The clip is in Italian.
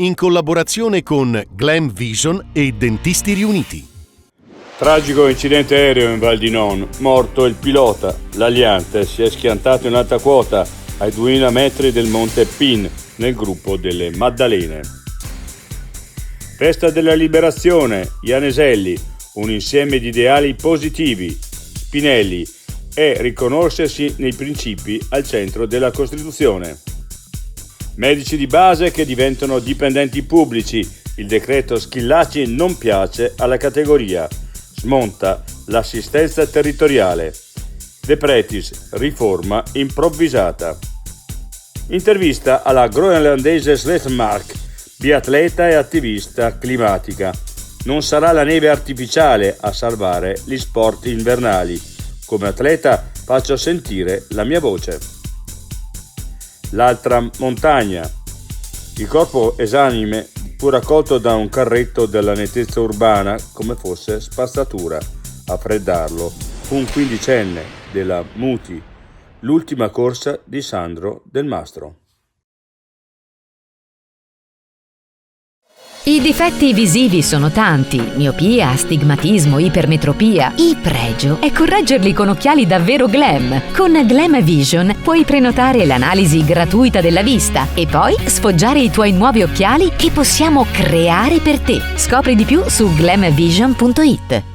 in collaborazione con Glam Vision e Dentisti Riuniti. Tragico incidente aereo in Val di Non, morto il pilota. L'Aliante si è schiantato in alta quota ai 2000 metri del Monte Pin nel gruppo delle Maddalene. Festa della Liberazione, Janeselli, un insieme di ideali positivi. Spinelli è riconoscersi nei principi al centro della Costituzione. Medici di base che diventano dipendenti pubblici, il decreto Schillaci non piace alla categoria, smonta l'assistenza territoriale. De Pretis, riforma improvvisata. Intervista alla groenlandese Sletmark, biatleta e attivista climatica. Non sarà la neve artificiale a salvare gli sport invernali. Come atleta faccio sentire la mia voce. L'altra montagna. Il corpo esanime fu raccolto da un carretto della nettezza urbana come fosse spazzatura. A freddarlo fu un quindicenne della Muti, l'ultima corsa di Sandro Del Mastro. I difetti visivi sono tanti: miopia, astigmatismo, ipermetropia. Il pregio è correggerli con occhiali davvero glam. Con Glam Vision puoi prenotare l'analisi gratuita della vista e poi sfoggiare i tuoi nuovi occhiali che possiamo creare per te. Scopri di più su glamvision.it.